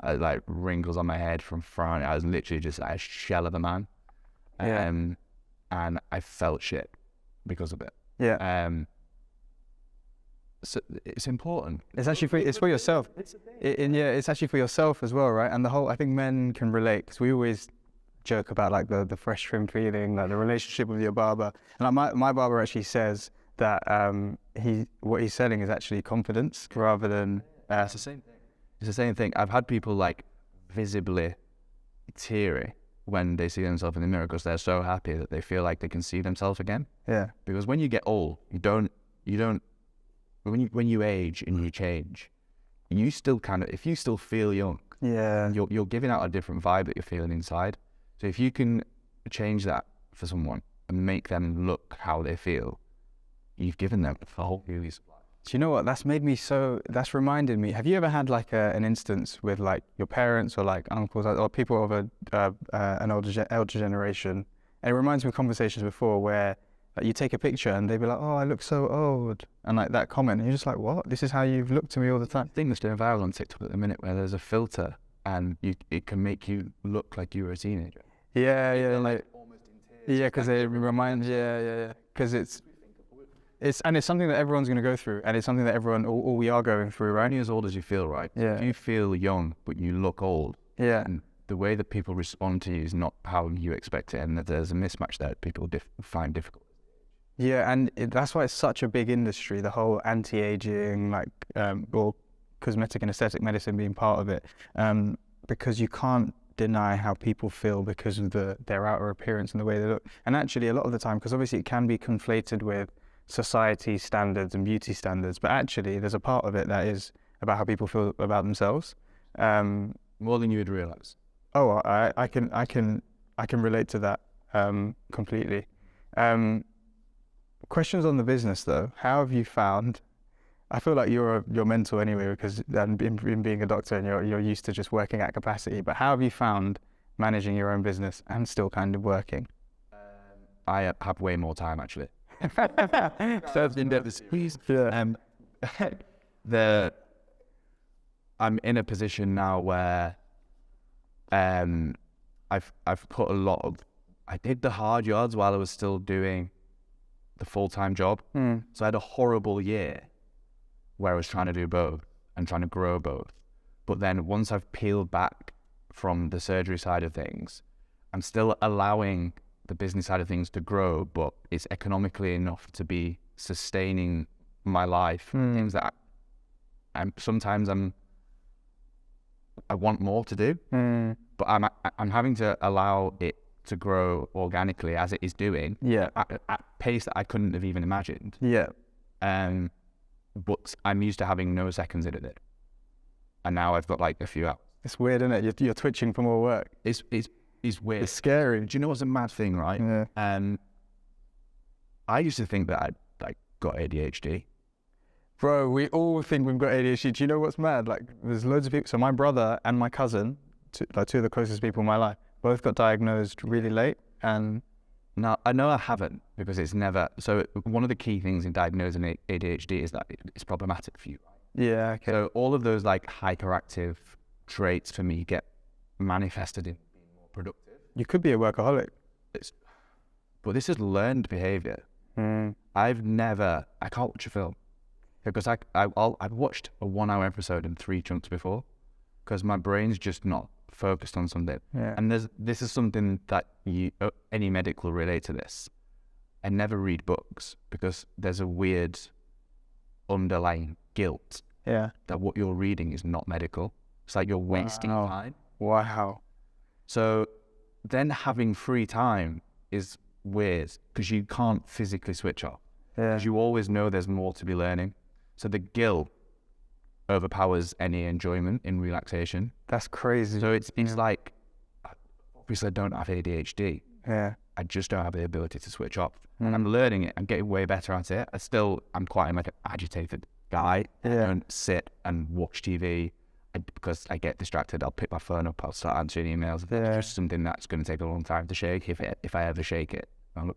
I had like wrinkles on my head from front. I was literally just like a shell of a man. And I felt shit because of it. So it's important. It's actually it's for yourself. It's actually for yourself as well, right? And I think men can relate, because we always joke about like the fresh trim feeling, like the relationship with your barber. And like my barber actually says that what he's selling is actually confidence rather than. It's the same thing. It's the same thing. I've had people like visibly teary when they see themselves in the mirror because they're so happy that they feel like they can see themselves again. Yeah. Because when you get old, you don't. When you age and you change, you still if you still feel young, you're giving out a different vibe that you're feeling inside. So if you can change that for someone and make them look how they feel, you've given them a whole new supply. Do you know what? That's reminded me. Have you ever had like an instance with like your parents or like uncles or people of an elder generation? And it reminds me of conversations before where like, you take a picture and they'd be like, "Oh, I look so old," and like that comment, and you're just like, "What? This is how you've looked to me all the time." I think that's doing viral on TikTok at the minute, where there's a filter and it can make you look like you were a teenager. Yeah, like almost in tears. yeah, because it reminds, because it's something that everyone's going to go through, and it's something that all we are going through, right? Only as old as you feel, right? Yeah. If you feel young but you look old, Yeah. and the way that people respond to you is not how you expect it, and that there's a mismatch that people find difficult. Yeah, and that's why it's such a big industry, the whole anti-aging, like, or cosmetic and aesthetic medicine being part of it, because you can't deny how people feel because of their outer appearance and the way they look. And actually, a lot of the time, because obviously it can be conflated with society standards and beauty standards, but actually there's a part of it that is about how people feel about themselves. More than you would realise. Oh, I can relate to that completely. Questions on the business though. How have you found? I feel like you're mentor anyway, because in being a doctor and you're used to just working at capacity. But how have you found managing your own business and still kind of working? I have way more time actually. I'm in a position now where I've put a lot of. I did the hard yards while I was still doing the full-time job. So I had a horrible year where I was trying to do both and trying to grow both. But then once I've peeled back from the surgery side of things, I'm still allowing the business side of things to grow, but it's economically enough to be sustaining my life. Things that I want more to do, but I'm having to allow it to grow organically as it is doing. Yeah. At pace that I couldn't have even imagined. Yeah. But I'm used to having no seconds in it, and now I've got like a few hours. It's weird, isn't it? You're twitching for more work. It's weird. It's scary. Do you know what's a mad thing, right? Yeah. I used to think that I'd like got ADHD. Bro, we all think we've got ADHD. Do you know what's mad? Like, there's loads of people. So my brother and my cousin, two of the closest people in my life, both got diagnosed really late. And now I know I haven't, because it's never. So one of the key things in diagnosing ADHD is that it's problematic for you. Right? Yeah. Okay. So all of those like hyperactive traits for me get manifested in being more productive. You could be a workaholic. But this is learned behavior. I can't watch a film because I've watched a 1 hour episode in 3 chunks before, because my brain's just not focused on something. Yeah. And this is something that any medic will relate to this. I never read books because there's a weird underlying guilt that what you're reading is not medical. It's like you're wasting time. Wow. So then having free time is weird because you can't physically switch off. Because you always know there's more to be learning. So the guilt overpowers any enjoyment in relaxation. That's crazy. So it's like, obviously I don't have ADHD. Yeah. I just don't have the ability to switch off. And I'm learning it. I'm getting way better at it. I'm quite like an agitated guy. I don't sit and watch TV because I get distracted. I'll pick my phone up. I'll start answering emails. It's just something that's going to take a long time to shake if I ever shake it,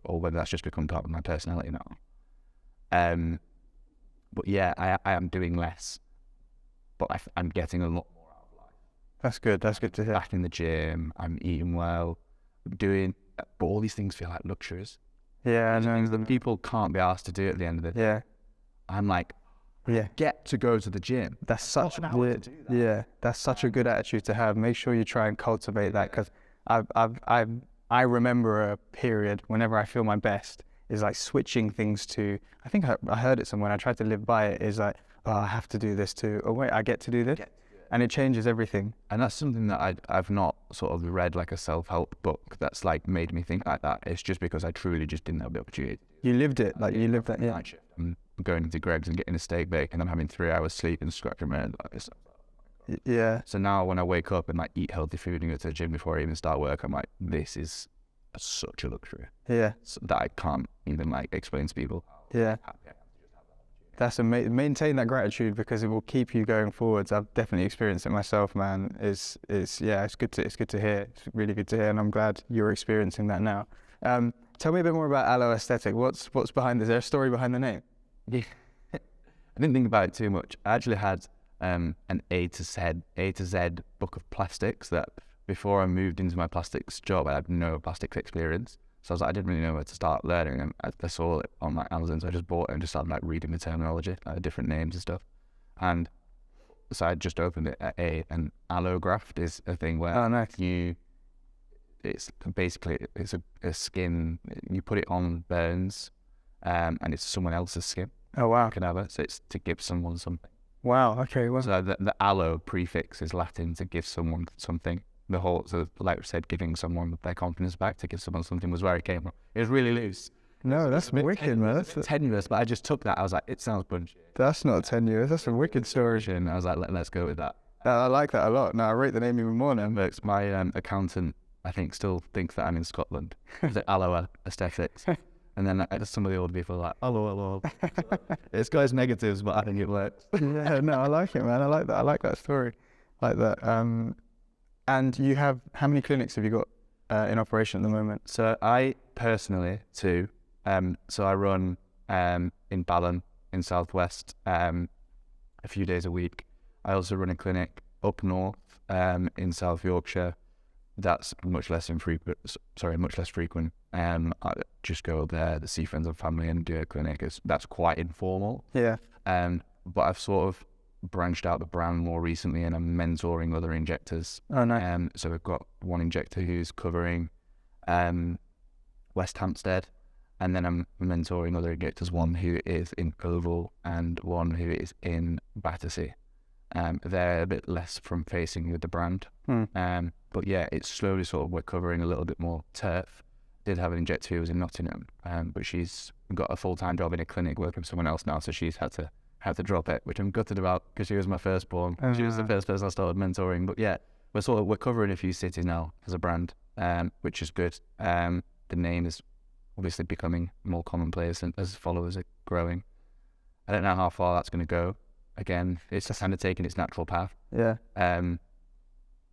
or whether that's just become part of my personality now. But yeah, I am doing less, but I'm getting a lot more out of life. That's good. That's good to hear. Back in the gym, I'm eating well, but all these things feel like luxuries. Yeah, Things that people can't be asked to do at the end of the day. Yeah. I'm like, get to go to the gym. That's such a good. Yeah, that's such a good attitude to have. Make sure you try and cultivate that, because I remember a period whenever I feel my best is like switching things to. I think I heard it somewhere. And I tried to live by it. Is like, oh, I have to do this too. Oh wait, I get to do this, and it changes everything. And that's something that I've not sort of read like a self-help book that's like made me think like that. It's just because I truly just didn't have the opportunity. You lived it, like you lived that. Yeah. Night shift. I'm going into Greg's and getting a steak bake, and I'm having 3 hours sleep and scratching my head like this. Yeah. So now when I wake up and like eat healthy food and go to the gym before I even start work, I'm like, this is such a luxury. Yeah. So that I can't even like explain to people. Yeah. That's maintain that gratitude because it will keep you going forwards. I've definitely experienced it myself, man. It's good to hear. It's really good to hear, and I'm glad you're experiencing that now. Tell me a bit more about Allo Aesthetic. What's behind this? Is there a story behind the name? Yeah. I didn't think about it too much. I actually had an A to Z book of plastics that before I moved into my plastics job, I had no plastics experience. So I was like, I didn't really know where to start learning, and I saw it on like Amazon, so I just bought it and just started like reading the terminology, like different names and stuff. And so I just opened it at an allograft is a thing where it's basically a skin, you put it on burns, and it's someone else's skin. Oh wow! You can have it, so it's to give someone something. Wow. Okay. Well, so the allo prefix is Latin to give someone something. The whole, so like I said, giving someone their confidence back, to give someone something, was where it came from. It was really loose. No, that's wicked, man. That's tenuous, but I just took that. I was like, it sounds bunchy. That's not tenuous. That's a wicked story. And I was like, let's go with that. I like that a lot. No, I rate the name even more now. My accountant, I think, still thinks that I'm in Scotland. It's like Allo Aesthetics. And then some of the old people are like, hello. It's got its negatives, but I think it works. Yeah, no, I like it, man. I like that. I like that story. Like that. And you have, how many clinics have you got in operation at the moment? So I personally, 2. So I run in Balham in Southwest a few days a week. I also run a clinic up north in South Yorkshire. That's much less frequent. I just go there to see friends and family and do a clinic. That's quite informal. Yeah. But I've sort of branched out the brand more recently, and I'm mentoring other injectors. Oh, nice. So we've got one injector who's covering West Hampstead, and then I'm mentoring other injectors, one who is in Oval and one who is in Battersea. They're a bit less from facing with the brand. But yeah, it's slowly sort of, we're covering a little bit more turf. Did have an injector who was in Nottingham, but she's got a full-time job in a clinic working for someone else now, so she's had to drop it, which I'm gutted about because she was my firstborn. She was the first person I started mentoring. But yeah, we're covering a few cities now as a brand, which is good. The name is obviously becoming more commonplace, and as followers are growing, I don't know how far that's going to go. Again, it's just kind of taking its natural path. Yeah.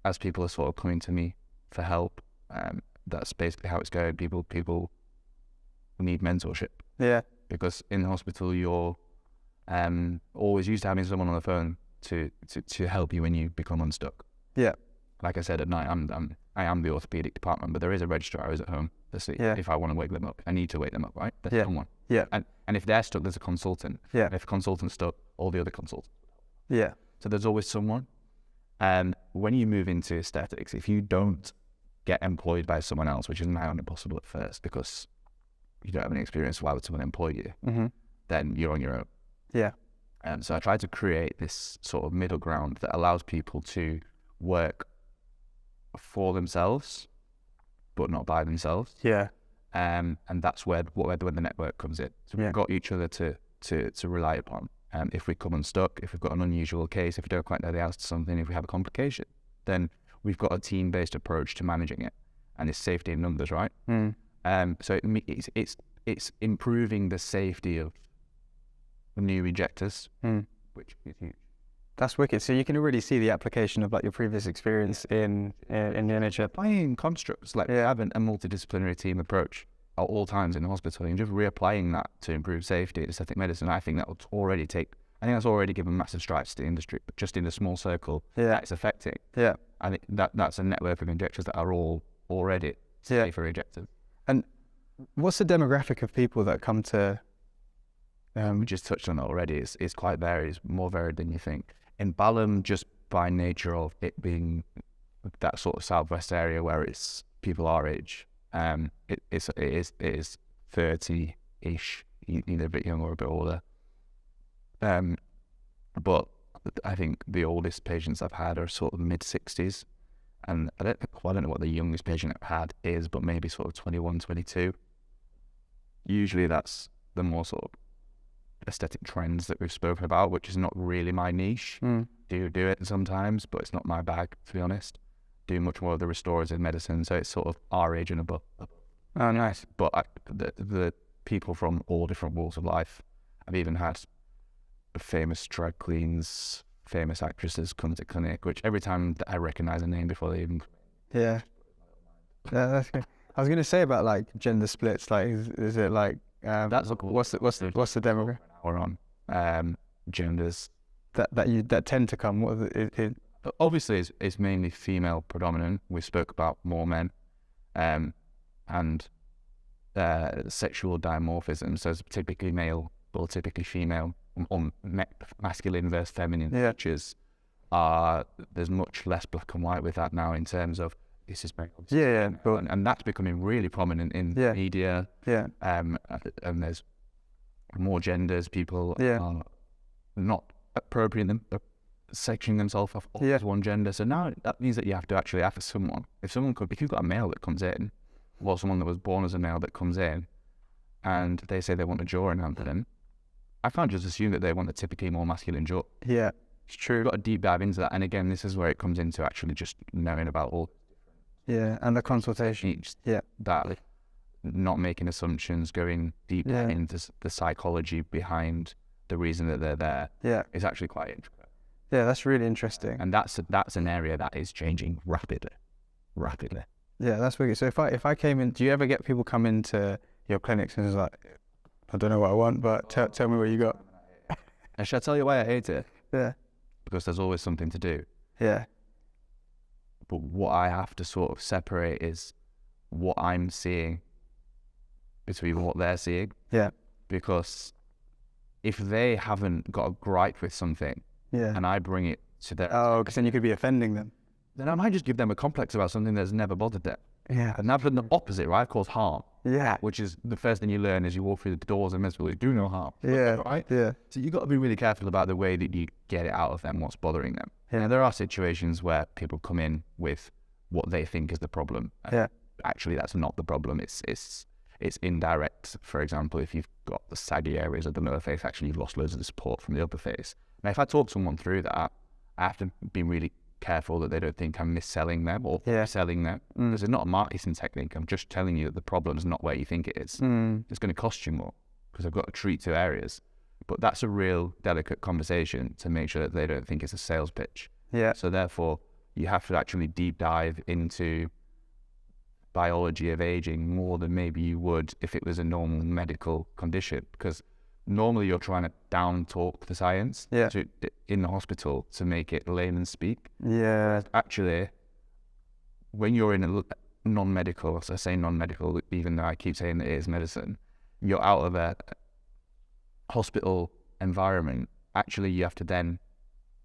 As people are sort of coming to me for help, that's basically how it's going. People need mentorship. Yeah. Because in the hospital, you're always used to having someone on the phone to help you when you become unstuck. Yeah. Like I said, at night, I am the orthopedic department, but there is a registrar who's at home to see if I want to wake them up. I need to wake them up, right? There's someone. Yeah. And if they're stuck, there's a consultant. Yeah. And if a consultant's stuck, all the other consultants. Yeah. So there's always someone. And when you move into aesthetics, if you don't get employed by someone else, which is now impossible at first because you don't have any experience, why would someone employ you? Mm-hmm. Then you're on your own. Yeah. So I tried to create this sort of middle ground that allows people to work for themselves, but not by themselves. Yeah. And that's where the network comes in. So we've got each other to rely upon. If we come unstuck, if we've got an unusual case, if we don't quite know the answer to something, if we have a complication, then we've got a team-based approach to managing it, and it's safety in numbers, right? So it's improving the safety of new injectors, which is huge. That's wicked. So you can already see the application of like your previous experience in the NHS. Applying constructs, like having a multidisciplinary team approach at all times in the hospital, and just reapplying that to improve safety in aesthetic medicine, I think that's already given massive strides to the industry, but just in the small circle that it's affecting. Yeah. I think that's a network of injectors that are all already safer injectors. And what's the demographic of people that come to... we just touched on it already. It's quite varied. It's more varied than you think. In Balham, just by nature of it being that sort of southwest area where it's people our age, it is 30-ish, either a bit younger or a bit older. But I think the oldest patients I've had are sort of mid-60s, and I don't know what the youngest patient I've had is, but maybe sort of 21, 22. Usually that's the more sort of aesthetic trends that we've spoken about, which is not really my niche. Do it sometimes, but it's not my bag, to be honest. Do much more of the restorative medicine, so it's sort of our age and above. Oh, nice. But the people from all different walks of life. I've even had famous drag queens, famous actresses come to clinic, which every time that I recognise a name before they even come in. Yeah. Yeah, that's good. I was going to say about like gender splits. Like, is it like That's a cool. what's the demographic We're on genders that tend to come? What is it? Obviously it's mainly female predominant. We spoke about more men, and sexual dimorphism. So it's typically male or typically female, or masculine versus feminine features. There's much less black and white with that now in terms of this is male. And that's becoming really prominent in media. Yeah. And there's more genders. People are not appropriating them, but sectioning themselves off as one gender. So now that means that you have to actually ask someone. If you've got a male that comes in, or someone that was born as a male that comes in, and they say they want a jaw enhancement, I can't just assume that they want a typically more masculine jaw. Yeah, it's true. You've got to deep dive into that. And again, this is where it comes into actually just knowing about all. Yeah, and the consultation. That, not making assumptions, going deep into the psychology behind the reason that they're there. Yeah, is actually quite interesting. Yeah, that's really interesting. And that's an area that is changing rapidly. Yeah, that's wicked. So if I came in, do you ever get people come into your clinics and it's like, I don't know what I want, but tell me what you got? And should I tell you why I hate it? Yeah. Because there's always something to do. Yeah. But what I have to sort of separate is what I'm seeing between what they're seeing. Yeah. Because if they haven't got a gripe with something, and I bring it to their... Oh, because then you could be offending them. Then I might just give them a complex about something that's never bothered them. Yeah. And that's the opposite, right? Cause harm. Yeah. Which is the first thing you learn as you walk through the doors of medical, do no harm. Yeah. Right? Yeah. So you've got to be really careful about the way that you get it out of them, what's bothering them. Yeah. Now, there are situations where people come in with what they think is the problem. Yeah. Actually, that's not the problem. It's indirect. For example, if you've got the saggy areas of the lower face, actually you've lost loads of the support from the upper face. Now, if I talk someone through that, I have to be really careful that they don't think I'm mis-selling them or selling them. Because it's not a marketing technique. I'm just telling you that the problem's not where you think it is. It's going to cost you more because I've got to treat two areas. But that's a real delicate conversation to make sure that they don't think it's a sales pitch. Yeah. So therefore, you have to actually deep dive into biology of aging more than maybe you would if it was a normal medical condition, because normally you're trying to down talk the science in the hospital to make it layman speak. Yeah. Actually, when you're in a non-medical, so I say non-medical, even though I keep saying that it is medicine, you're out of a hospital environment. Actually, you have to then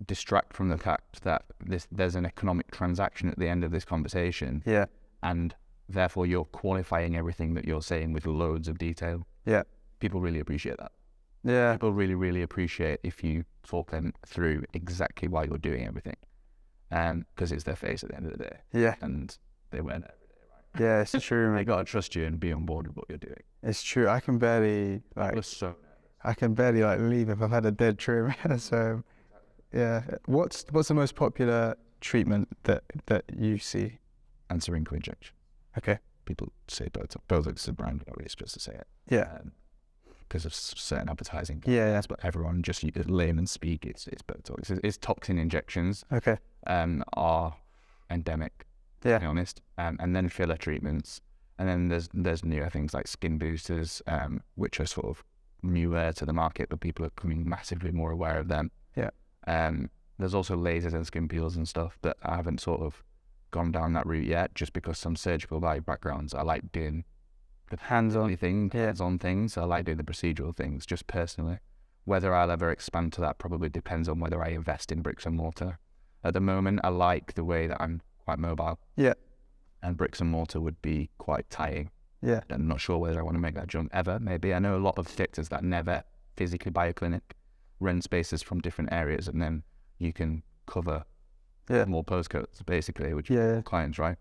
distract from the fact that there's an economic transaction at the end of this conversation. Yeah. And therefore, you're qualifying everything that you're saying with loads of detail. Yeah. People really appreciate that. Yeah. People really, really appreciate if you talk them through exactly why you're doing everything. Because it's their face at the end of the day. Yeah. And they wear that every day, right? Yeah, it's true. They got to trust you and be on board with what you're doing. It's true. I can barely leave if I've had a dead trim. So, yeah. What's the most popular treatment that you see? Anti-wrinkle injection. Okay. People say Botox. Botox is a brand, you're not really supposed to say it. Yeah. Because of certain advertising. Yeah, yeah. But everyone just layman speak, it's Botox. It's toxin injections. Okay. Are endemic, to be honest. And then filler treatments. And then there's newer things like skin boosters, which are sort of newer to the market, but people are becoming massively more aware of them. Yeah. There's also lasers and skin peels and stuff, but I haven't sort of gone down that route yet, just because some surgical backgrounds, I like doing the hands-on things. I like doing the procedural things, just personally. Whether I'll ever expand to that probably depends on whether I invest in bricks and mortar. At the moment, I like the way that I'm quite mobile. Yeah. And bricks and mortar would be quite tiring. Yeah. I'm not sure whether I want to make that jump ever. Maybe. I know a lot of doctors that never physically buy a clinic, rent spaces from different areas, and then you can cover more postcodes, basically, which clients, right?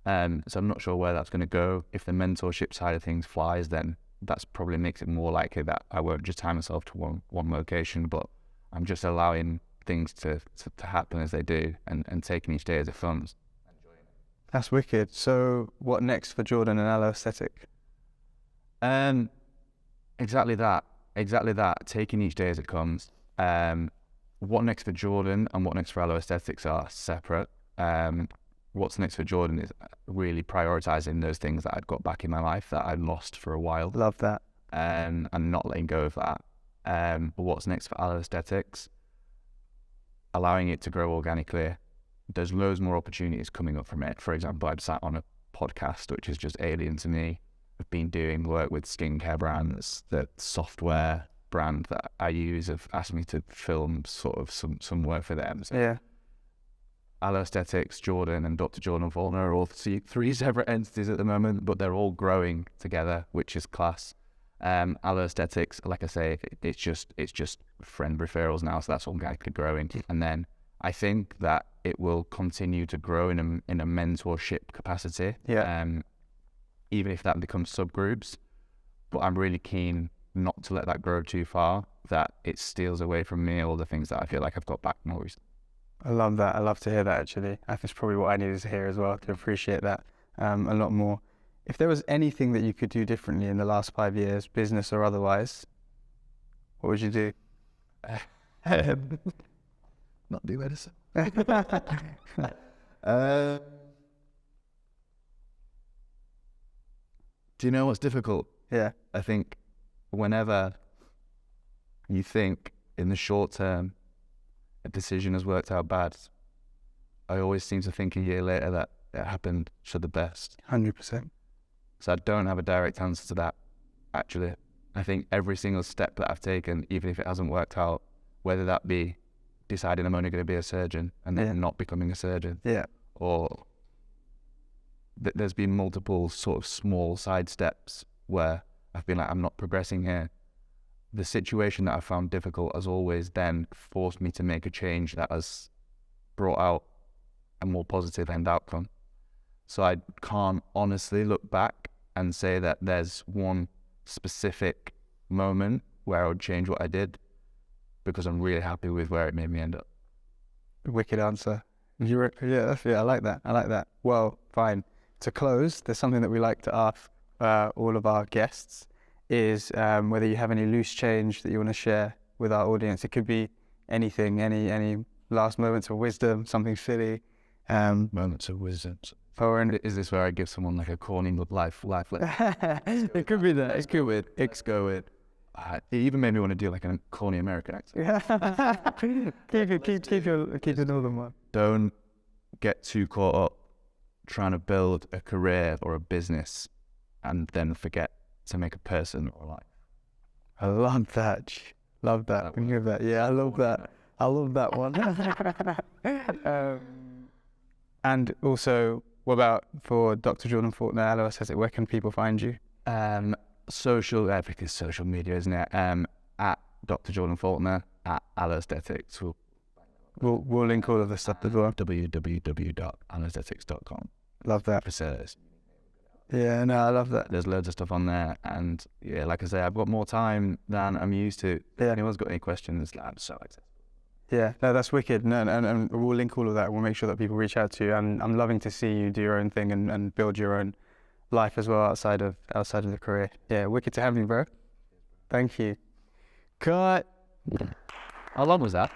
So I'm not sure where that's going to go. If the mentorship side of things flies, then that's probably makes it more likely that I won't just tie myself to one location, but I'm just allowing things to happen as they do and taking each day as it comes. That's wicked. So what next for Jordan and Allo Aesthetic? Exactly that. Taking each day as it comes. What next for Jordan and what next for Allo Aesthetics are separate. What's next for Jordan is really prioritizing those things that I'd got back in my life that I'd lost for a while. Love that. And not letting go of that. But what's next for Allo Aesthetics? Allowing it to grow organically. There's loads more opportunities coming up from it. For example, I've sat on a podcast, which is just alien to me. I've been doing work with skincare brands. The software brand that I use have asked me to film sort of some work for them. So Yeah. Allo Aesthetics, Jordan, and Dr Jordan Faulkner are all three separate entities at the moment, but they're all growing together, which is class. Allo Aesthetics, like I say, it's just friend referrals now, so that's organically growing. And then I think that it will continue to grow in a mentorship capacity. Yeah. Even if that becomes subgroups, but I'm really keen not to let that grow too far, that it steals away from me all the things that I feel like I've got back more recently. I love that. I love to hear that, actually. I think it's probably what I needed to hear as well, to appreciate that a lot more. If there was anything that you could do differently in the last 5 years, business or otherwise, what would you do? Not do medicine. Do you know what's difficult? Yeah. I think whenever you think in the short term a decision has worked out bad, I always seem to think a year later that it happened for the best. 100%. So I don't have a direct answer to that, actually. I think every single step that I've taken, even if it hasn't worked out, whether that be deciding I'm only going to be a surgeon and then not becoming a surgeon, or there's been multiple sort of small side steps where I've been like, I'm not progressing here. The situation that I found difficult has always then forced me to make a change that has brought out a more positive end outcome. So I can't honestly look back and say that there's one specific moment where I would change what I did, because I'm really happy with where it made me end up. Wicked answer. I like that. I like that. Well, fine. To close, there's something that we like to ask all of our guests, is whether you have any loose change that you want to share with our audience. It could be anything, any last moments of wisdom, something silly. Moments of wisdom. Is this where I give someone like a corny life lesson? It could be that. It's go with. It even made me want to do like a corny American accent. keep a northern one. Don't get too caught up trying to build a career or a business and then forget to make a person or a life. I love that. Love that. When you hear that, yeah, I love that. I love that one. And also, what about for Dr. Jordan Faulkner, Allo Aesthetic? Where can people find you? Everything's social media, isn't it? At Dr. Jordan Faulkner, at Allo Aesthetics. We'll link all of the stuff as well. www.alloaesthetics.com. Love that. Facilities. Yeah, no, I love that. There's loads of stuff on there, and yeah, like I say, I've got more time than I'm used to. If anyone's got any questions, I'm so excited. Yeah, no, that's wicked. No, and we'll link all of that. We'll make sure that people reach out to you. And I'm loving to see you do your own thing and build your own life as well outside of the career. Yeah, wicked to have you, bro. Thank you. Cut. How long was that?